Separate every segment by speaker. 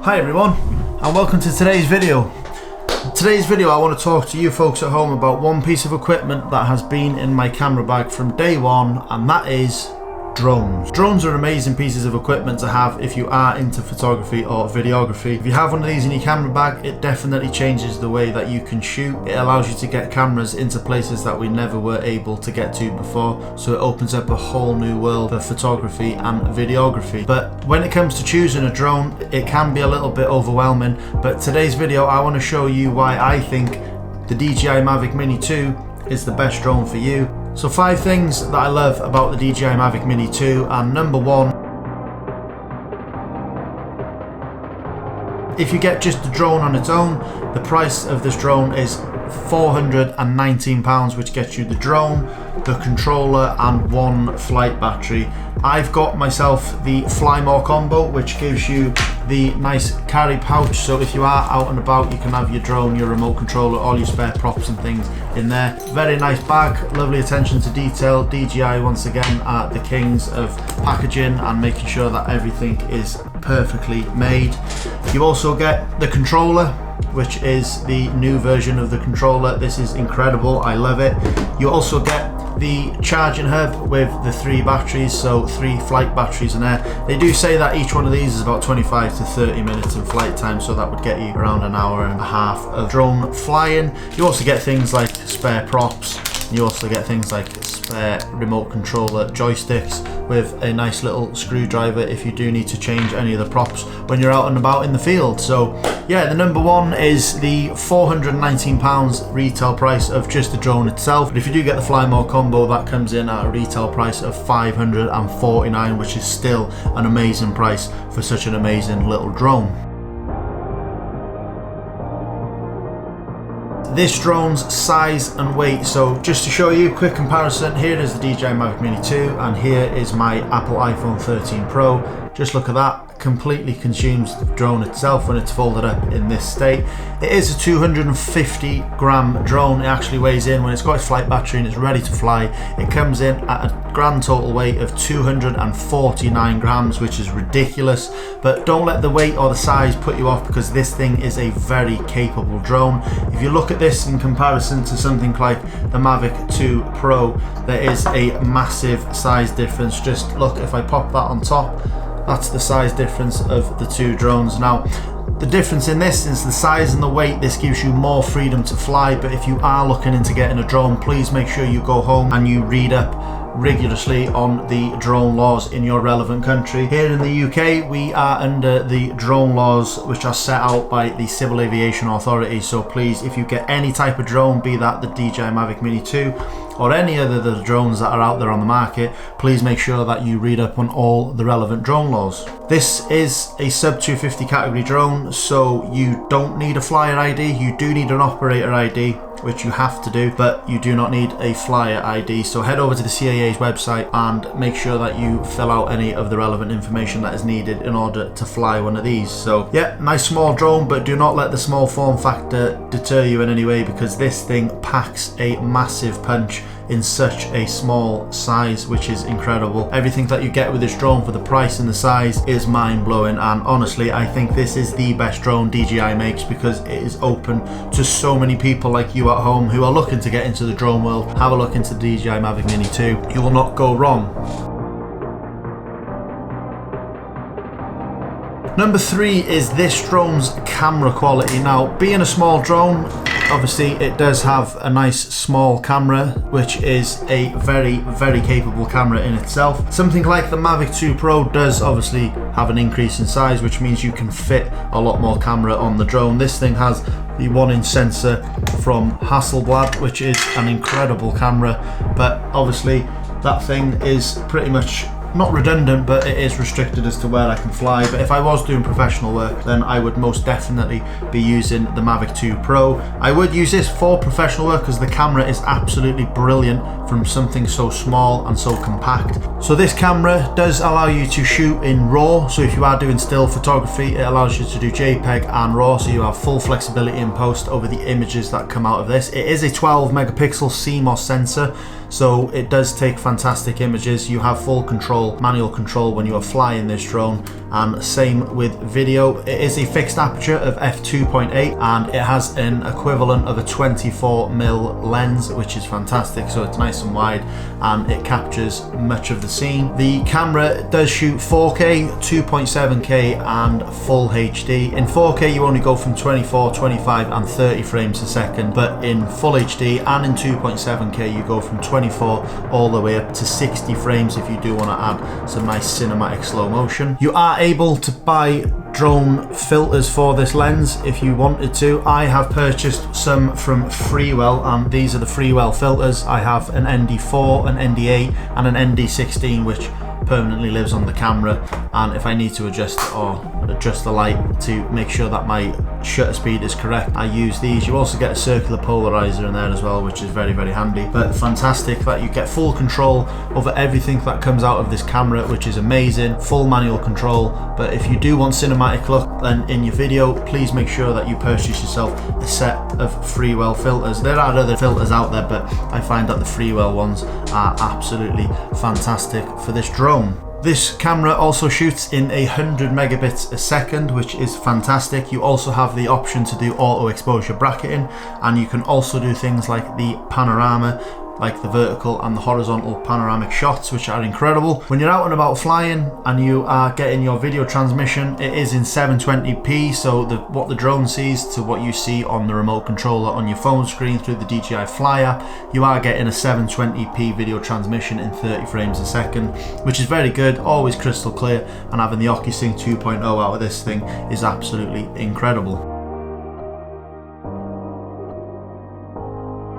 Speaker 1: Hi everyone, and welcome to today's video. Today's video I want to talk to you folks at home about one piece of equipment that has been in my camera bag from day one, and that is drones. Drones are amazing pieces of equipment to have if you are into photography or videography. If you have one of these in your camera bag, it definitely changes the way that you can shoot. It allows you to get cameras into places that we never were able to get to before, so it opens up a whole new world for photography and videography. But when it comes to choosing a drone, it can be a little bit overwhelming, but today's video I want to show you why I think the DJI Mavic Mini 2 is the best drone for you. So 5 things that I love about the DJI Mavic Mini 2, and number 1, if you get just the drone on its own, the price of this drone is £419, which gets you the drone, the controller and one flight battery. I've got myself the Fly More combo, which gives you the nice carry pouch, so if you are out and about you can have your drone, your remote controller, all your spare props and things in there. Very nice bag, lovely attention to detail. DJI once again are the kings of packaging and making sure that everything is perfectly made. You also get the controller, which is the new version of the controller. This is incredible, I love it. You also get the charging hub with the 3 batteries, so 3 flight batteries in there. They do say that each one of these is about 25 to 30 minutes in flight time, so that would get you around an hour and a half of drone flying. You also get things like spare props. You also get things like spare remote controller joysticks with a nice little screwdriver if you do need to change any of the props when you're out and about in the field. So yeah, the number 1 is the £419 retail price of just the drone itself. But if you do get the Fly More combo, that comes in at a retail price of $549, which is still an amazing price for such an amazing little drone. This drone's size and weight, so just to show you a quick comparison, here is the DJI Mavic Mini 2 and here is my Apple iPhone 13 Pro. Just look at that, completely consumes the drone itself when it's folded up in this state. It is a 250 gram drone. It actually weighs in, when it's got its flight battery and it's ready to fly, it comes in at a grand total weight of 249 grams, which is ridiculous. But don't let the weight or the size put you off, because this thing is a very capable drone. If you look at this in comparison to something like the Mavic 2 Pro, there is a massive size difference. Just look, if I pop that on top, that's the size difference of the 2 drones. Now, the difference in this is the size and the weight. This gives you more freedom to fly, but if you are looking into getting a drone, please make sure you go home and you read up rigorously on the drone laws in your relevant country. Here in the UK, we are under the drone laws which are set out by the Civil Aviation Authority. So please, if you get any type of drone, be that the DJI Mavic Mini 2 or any other of the drones that are out there on the market, please make sure that you read up on all the relevant drone laws. This is a sub 250 category drone, so you don't need a flyer ID. You do need an operator ID, which you have to do, but you do not need a flyer ID. So head over to the CAA's website and make sure that you fill out any of the relevant information that is needed in order to fly one of these. So yeah, nice small drone, but do not let the small form factor deter you in any way, because this thing packs a massive punch in such a small size, which is incredible. Everything that you get with this drone for the price and the size is mind-blowing, and honestly I think this is the best drone DJI makes, because it is open to so many people like you at home who are looking to get into the drone world. Have a look into the DJI Mavic Mini 2, you will not go wrong. Number 3 is this drone's camera quality. Now, being a small drone, obviously it does have a nice small camera, which is a very capable camera in itself. Something like the Mavic 2 Pro does obviously have an increase in size, which means you can fit a lot more camera on the drone. This thing has the 1-inch sensor from Hasselblad, which is an incredible camera, but obviously that thing is pretty much not redundant, but it is restricted as to where I can fly. But if I was doing professional work, then I would most definitely be using the Mavic 2 Pro. I would use this for professional work because the camera is absolutely brilliant from something so small and so compact. So this camera does allow you to shoot in RAW. So if you are doing still photography, it allows you to do JPEG and RAW, so you have full flexibility in post over the images that come out of this. It is a 12 megapixel CMOS sensor, so it does take fantastic images. You have full control manual control when you are flying this drone, and same with video. It is a fixed aperture of f2.8 and it has an equivalent of a 24mm lens, which is fantastic, so it's nice and wide and it captures much of the scene. The camera does shoot 4K, 2.7K and full HD. In 4K you only go from 24, 25 and 30 frames a second, but in full HD and in 2.7K you go from 24 all the way up to 60 frames if you do want to add some nice cinematic slow motion. You are able to buy drone filters for this lens if you wanted to. I have purchased some from Freewell and these are the Freewell filters. I have an ND4, an ND8 and an ND16 which permanently lives on the camera, and if I need to adjust the light to make sure that my shutter speed is correct, I use these. You also get a circular polarizer in there as well, which is very, very handy. But fantastic that you get full control over everything that comes out of this camera, which is amazing. Full manual control. But if you do want cinematic look then in your video, please make sure that you purchase yourself a set of Freewell filters. There are other filters out there, but I find that the Freewell ones are absolutely fantastic for this drone. This camera also shoots in 100 megabits a second, which is fantastic. You also have the option to do auto exposure bracketing, and you can also do things like the panorama, like the vertical and the horizontal panoramic shots, which are incredible. When you're out and about flying and you are getting your video transmission, it is in 720p, so what the drone sees to what you see on the remote controller on your phone screen through the DJI Fly app, you are getting a 720p video transmission in 30 frames a second, which is very good, always crystal clear, and having the OcuSync 2.0 out of this thing is absolutely incredible.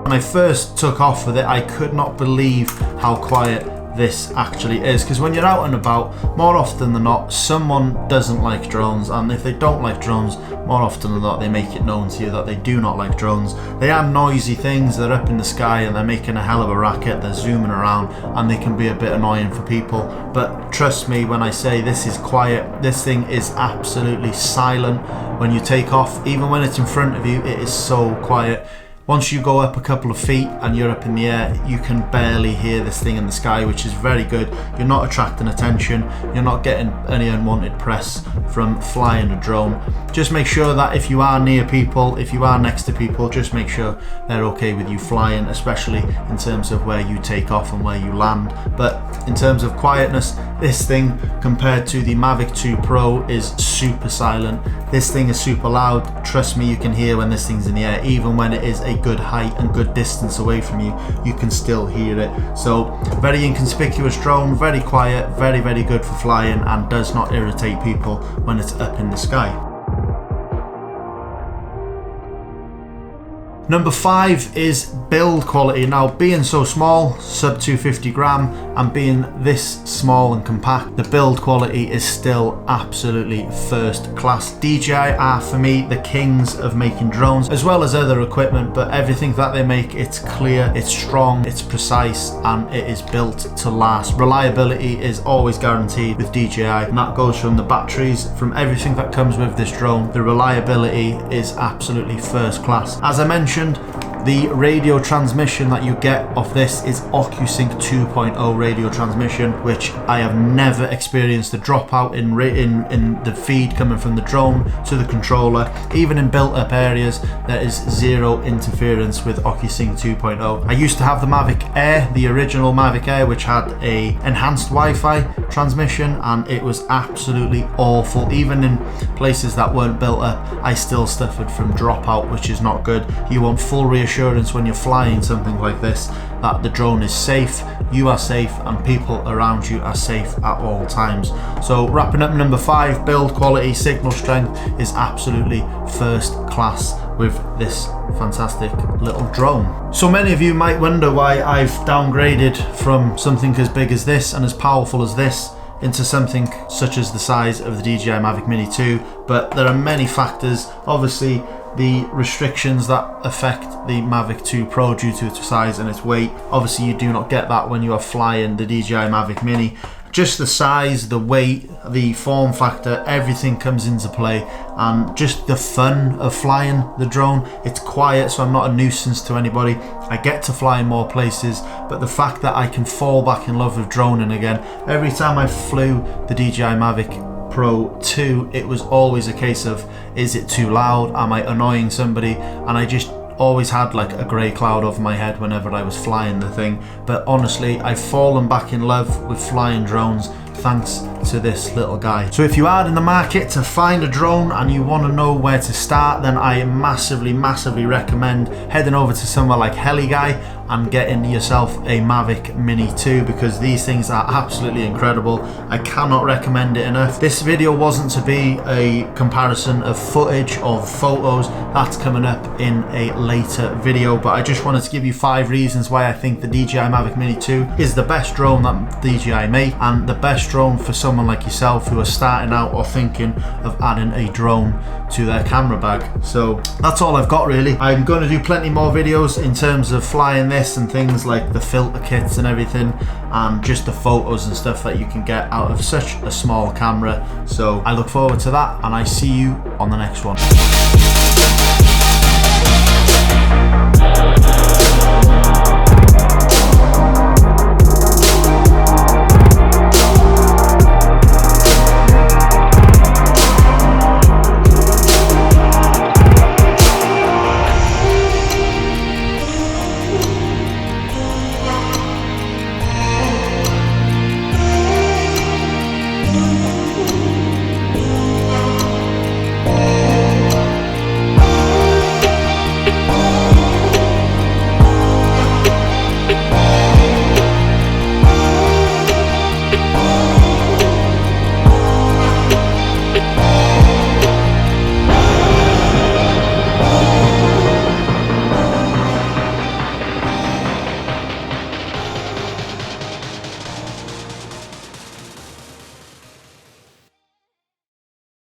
Speaker 1: When I first took off with it, I could not believe how quiet this actually is, because when you're out and about, more often than not someone doesn't like drones, and if they don't like drones, more often than not they make it known to you that they do not like drones. They are noisy things, they're up in the sky and they're making a hell of a racket, they're zooming around and they can be a bit annoying for people, but trust me when I say this is quiet. This thing is absolutely silent when you take off. Even when it's in front of you, it is so quiet. Once you go up a couple of feet and you're up in the air, you can barely hear this thing in the sky, which is very good. You're not attracting attention, you're not getting any unwanted press from flying a drone. Just make sure that if you are near people, if you are next to people, just make sure they're okay with you flying, especially in terms of where you take off and where you land. But in terms of quietness, this thing compared to the Mavic 2 Pro is super silent. This thing is super loud. Trust me, you can hear when this thing's in the air. Even when it is a good height and good distance away from you, you can still hear it. So very inconspicuous drone, very quiet, very, very good for flying, and does not irritate people when it's up in the sky. Number 5 is build quality. Now, being so small, sub 250 gram, and being this small and compact, the build quality is still absolutely first class. DJI are, for me, the kings of making drones, as well as other equipment, but everything that they make, it's clear, it's strong, it's precise, and it is built to last. Reliability is always guaranteed with DJI, and that goes from the batteries, from everything that comes with this drone. The reliability is absolutely first class. As I mentioned, the radio transmission that you get off this is OcuSync 2.0 radio transmission, which I have never experienced a dropout in the feed coming from the drone to the controller. Even in built up areas, there is zero interference with OcuSync 2.0. I used to have the Mavic Air, the original Mavic Air, which had a enhanced Wi-Fi transmission, and it was absolutely awful. Even in places that weren't built up, I still suffered from dropout, which is not good. You want full reassurance when you're flying something like this that the drone is safe, you are safe, and people around you are safe at all times. So wrapping up number 5, build quality, signal strength is absolutely first class with this fantastic little drone. So many of you might wonder why I've downgraded from something as big as this and as powerful as this into something such as the size of the DJI Mavic Mini 2, but there are many factors. Obviously, the restrictions that affect the Mavic 2 Pro due to its size and its weight. Obviously, you do not get that when you are flying the DJI Mavic Mini. just the size, the weight, the form factor, everything comes into play, and just the fun of flying the drone. It's quiet, so I'm not a nuisance to anybody. I get to fly in more places, but the fact that I can fall back in love with droning again. Every time I flew the DJI Mavic Pro 2, it was always a case of, is it too loud? Am I annoying somebody? And I just always had like a grey cloud over my head whenever I was flying the thing. But honestly, I've fallen back in love with flying drones thanks to this little guy. So if you are in the market to find a drone and you want to know where to start, then I massively recommend heading over to somewhere like HeliGuy and getting yourself a Mavic Mini 2, because these things are absolutely incredible. I cannot recommend it enough. This video wasn't to be a comparison of footage or photos. That's coming up in a later video, but I just wanted to give you 5 reasons why I think the DJI Mavic Mini 2 is the best drone that DJI make, and the best drone for someone like yourself who are starting out or thinking of adding a drone to their camera bag. So that's all I've got really. I'm going to do plenty more videos in terms of flying this and things like the filter kits and everything, and just the photos and stuff that you can get out of such a small camera. So I look forward to that, and I see you on the next one.